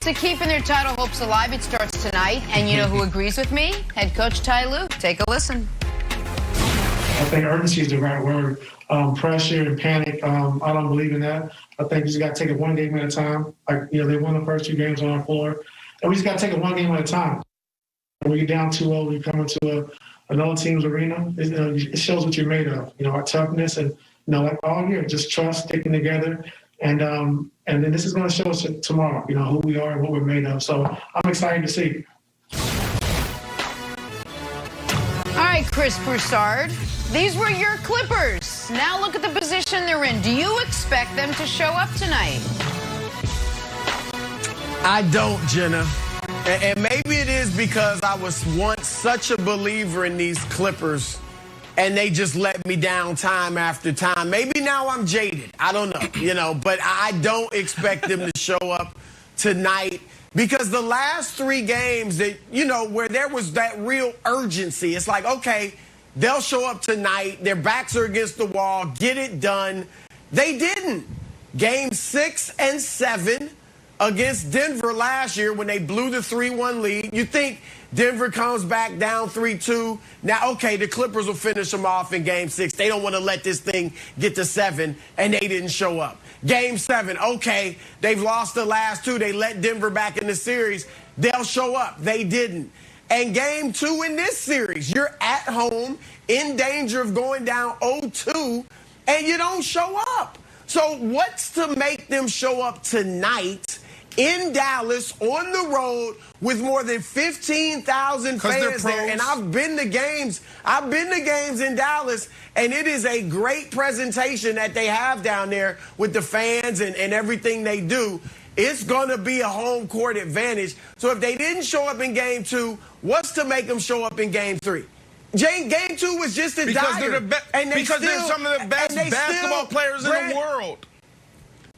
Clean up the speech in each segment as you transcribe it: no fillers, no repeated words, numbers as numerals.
To keeping their title hopes alive, it starts tonight. And you know who agrees with me? Head coach Ty Lue. Take a listen. I think urgency is the right word. Pressure and panic, I don't believe in that. I think we just got to take it one game at a time. They won the first 2 games on our floor. And we just got to take it one game at a time. When you're down 2-0, we come into another team's arena. It shows what you're made of. Our toughness and, like all year, just trust, sticking together. And then this is going to show us tomorrow, who we are and what we're made of. So I'm excited to see. All right, Chris Broussard. These were your Clippers. Now look at the position they're in. Do you expect them to show up tonight? I don't, Jenna. And maybe it is because I was once such a believer in these Clippers, and they just let me down time after time. Maybe now I'm jaded. I don't know, but I don't expect them to show up tonight because the last 3 games that, where there was that real urgency, it's like, okay, they'll show up tonight. Their backs are against the wall. Get it done. They didn't. Game 6 and 7 against Denver last year when they blew the 3-1 lead. You think Denver comes back down 3-2. Now, okay, the Clippers will finish them off in Game 6. They don't want to let this thing get to 7, and they didn't show up. Game 7, okay, they've lost the last 2. They let Denver back in the series. They'll show up. They didn't. And Game 2 in this series, you're at home, in danger of going down 0-2, and you don't show up. So what's to make them show up tonight in Dallas on the road with more than 15,000 fans there? And I've been to games in Dallas, and it is a great presentation that they have down there with the fans and everything they do. It's going to be a home court advantage. So if they didn't show up in Game 2, what's to make them show up in Game 3? Game 2 was just as dire. Because they're some of the best basketball players in the world.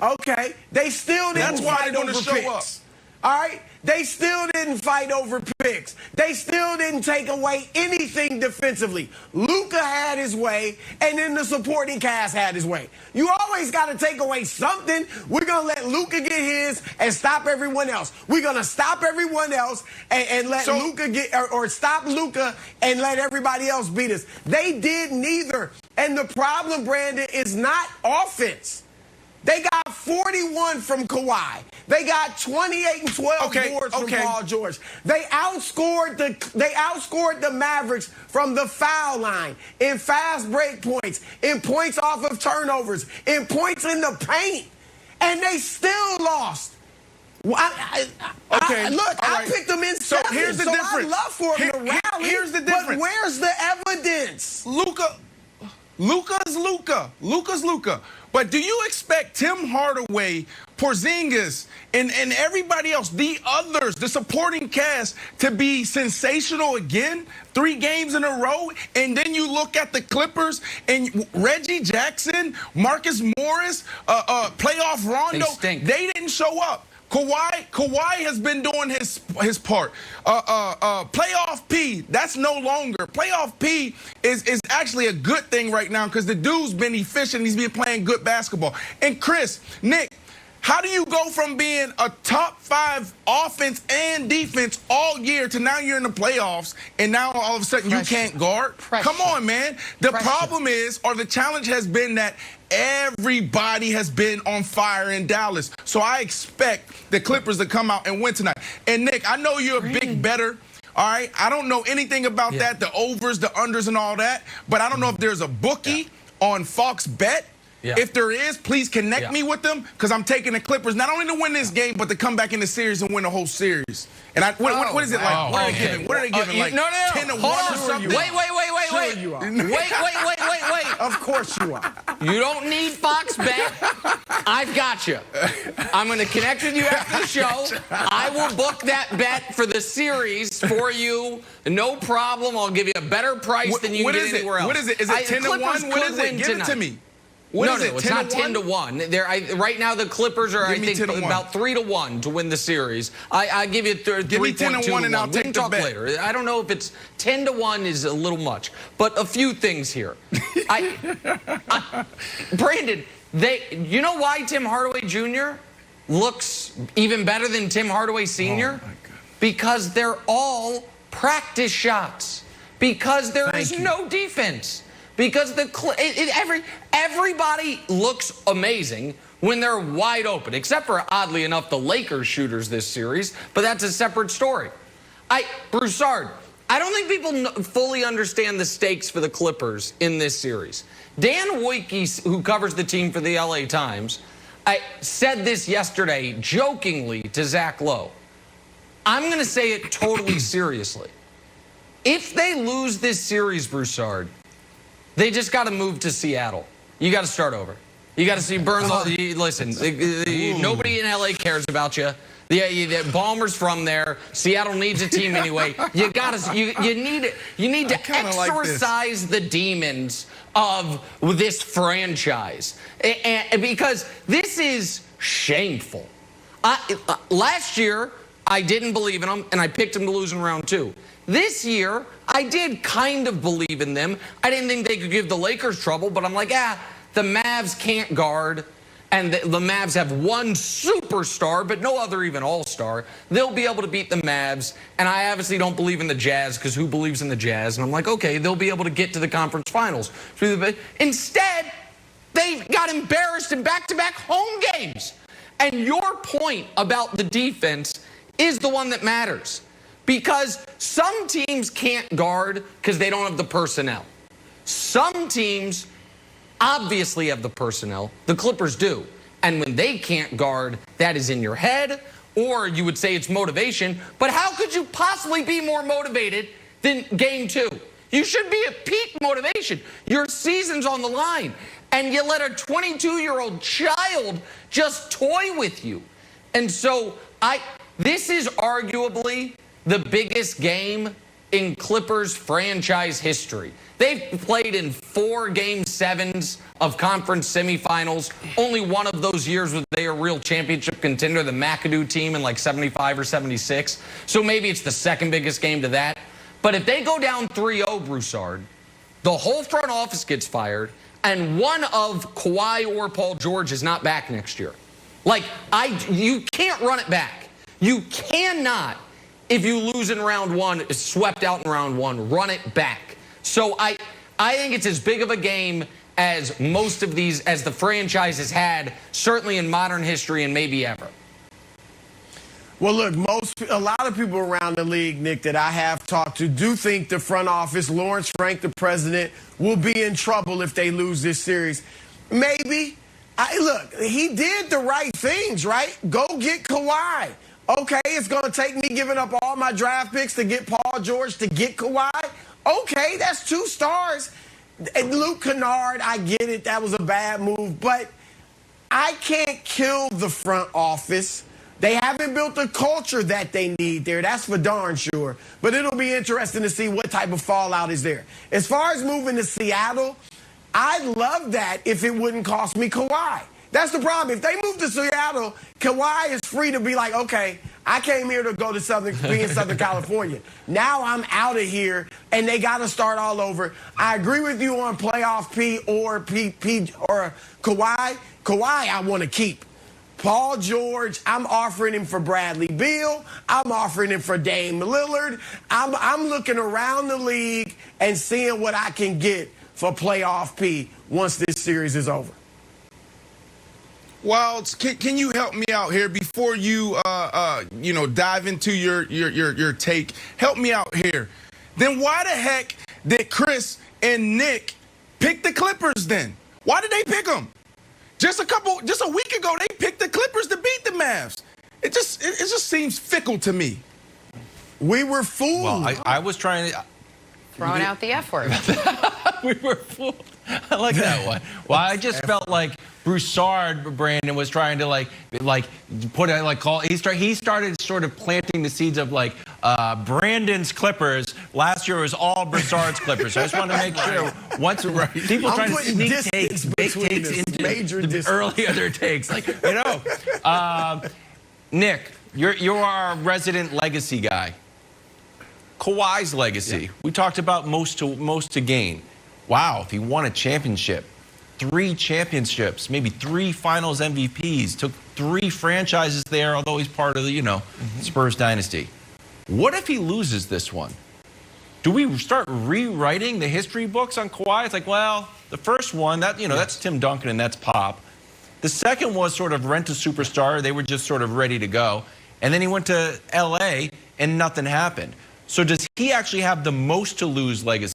Okay. They still didn't fight over picks. All right? They still didn't fight over picks. They still didn't take away anything defensively. Luka had his way, and then the supporting cast had his way. You always got to take away something. We're going to let Luka get his and stop everyone else. We're going to stop everyone else and let Luka get, or stop Luka and let everybody else beat us. They did neither. And the problem, Brandon, is not offense. They got 41 from Kawhi. They got 28 and 12 boards from Paul George. They outscored the Mavericks from the foul line, in fast break points, in points off of turnovers, in points in the paint, and they still lost. I picked them in 7. So here's the difference. I love for them to rally. Here's the difference. But where's the evidence? Luka's Luka. But do you expect Tim Hardaway, Porzingis, and everybody else, the others, the supporting cast, to be sensational again 3 games in a row? And then you look at the Clippers and Reggie Jackson, Marcus Morris, playoff Rondo. They didn't show up. Kawhi has been doing his part. Playoff P, that's no longer. Playoff P is actually a good thing right now because the dude's been efficient. He's been playing good basketball. And Chris, Nick, how do you go from being a top 5 offense and defense all year to now you're in the playoffs and now all of a sudden you can't guard? Come on, man. The problem is, or the challenge has been that everybody has been on fire in Dallas. So I expect the Clippers to come out and win tonight. And Nick, I know you're a big bettor. All right, I don't know anything about that, the overs, the unders, and all that. But I don't know if there's a bookie on Fox Bet. If there is, please connect me with them because I'm taking the Clippers not only to win this game, but to come back in the series and win the whole series. And what is it like? What are they giving? Like 10-1 or something? Wait. Of course you are. You don't need Fox Bet. I've got you. I'm going to connect with you after the show. I will book that bet for the series for you. No problem. I'll give you a better price than you can get anywhere else. What is it? Is it 10-1? What is it? Give it to me. No, it's not 10-1. Right now, the Clippers are, I think, about 3-1 to win the series. I give you 3.2. Give me 10-1, and I'll take the bet. Later. I don't know if it's 10-1 is a little much, but a few things here. Brandon, you know why Tim Hardaway Jr. looks even better than Tim Hardaway Sr.? Because they're all practice shots. Because there is no defense. Because everybody looks amazing when they're wide open, except for, oddly enough, the Lakers shooters this series, but that's a separate story. Broussard, I don't think people fully understand the stakes for the Clippers in this series. Dan Wojcicki, who covers the team for the LA Times, said this yesterday jokingly to Zach Lowe. I'm going to say it totally seriously. If they lose this series, Broussard, they just got to move to Seattle. You got to start over. You got to see listen, nobody in LA cares about you. Ballmer's from there. Seattle needs a team anyway. You need to exorcise the demons of this franchise, because this is shameful. Last year, I didn't believe in them, and I picked them to lose in round 2. This year, I did kind of believe in them. I didn't think they could give the Lakers trouble, but I'm like, the Mavs can't guard, and the Mavs have one superstar, but no other even all-star. They'll be able to beat the Mavs, and I obviously don't believe in the Jazz, because who believes in the Jazz? And I'm like, okay, they'll be able to get to the conference finals. Instead, they got embarrassed in back-to-back home games. And your point about the defense is the one that matters. Because some teams can't guard because they don't have the personnel. Some teams obviously have the personnel. The Clippers do. And when they can't guard, that is in your head, or you would say it's motivation. But how could you possibly be more motivated than game 2? You should be at peak motivation. Your season's on the line. And you let a 22-year-old child just toy with you. And so this is arguably the biggest game in Clippers franchise history. They've played in 4 Game 7s of conference semifinals. Only one of those years was they a real championship contender, the McAdoo team in like 75 or 76. So maybe it's the second biggest game to that. But if they go down 3-0, Broussard, the whole front office gets fired, and one of Kawhi or Paul George is not back next year. You can't run it back. You cannot, if you lose in round 1, swept out in round 1, run it back. So I think it's as big of a game as most of these, as the franchise has had, certainly in modern history and maybe ever. Well, look, a lot of people around the league, Nick, that I have talked to do think the front office, Lawrence Frank, the president, will be in trouble if they lose this series. Maybe. Look, he did the right things, right? Go get Kawhi. Okay, it's going to take me giving up all my draft picks to get Paul George to get Kawhi. Okay, that's 2 stars. And Luke Kennard, I get it. That was a bad move. But I can't kill the front office. They haven't built the culture that they need there. That's for darn sure. But it'll be interesting to see what type of fallout is there. As far as moving to Seattle, I'd love that if it wouldn't cost me Kawhi. That's the problem. If they move to Seattle, Kawhi is free to be like, okay, I came here to go to be in Southern California. Now I'm out of here, and they got to start all over. I agree with you on playoff P or Kawhi. Kawhi, I want to keep. Paul George, I'm offering him for Bradley Beal. I'm offering him for Dame Lillard. I'm looking around the league and seeing what I can get for playoff P once this series is over. Wilds, can you help me out here before you dive into your take? Help me out here. Then why the heck did Chris and Nick pick the Clippers then? Why did they pick them? Just a week ago, they picked the Clippers to beat the Mavs. It just seems fickle to me. We were fooled. Well, I was trying to Throwing out the F word. we were fooled. I like that one. Well, I just felt like Broussard, Brandon, was trying to he started sort of planting the seeds of Brandon's Clippers. Last year was all Broussard's Clippers. So I just wanted to make sure once people trying to sneak takes, big takes into major early other takes, Nick, you're our resident legacy guy. Kawhi's legacy. Yeah. We talked about most to gain. Wow, if he won a championship, 3 championships, maybe 3 finals MVPs, took 3 franchises there, although he's part of the, Spurs dynasty. What if he loses this one? Do we start rewriting the history books on Kawhi? It's like, well, the first one, that's Tim Duncan and that's Pop. The second was sort of rent a superstar. They were just sort of ready to go. And then he went to L.A. and nothing happened. So does he actually have the most to lose legacy?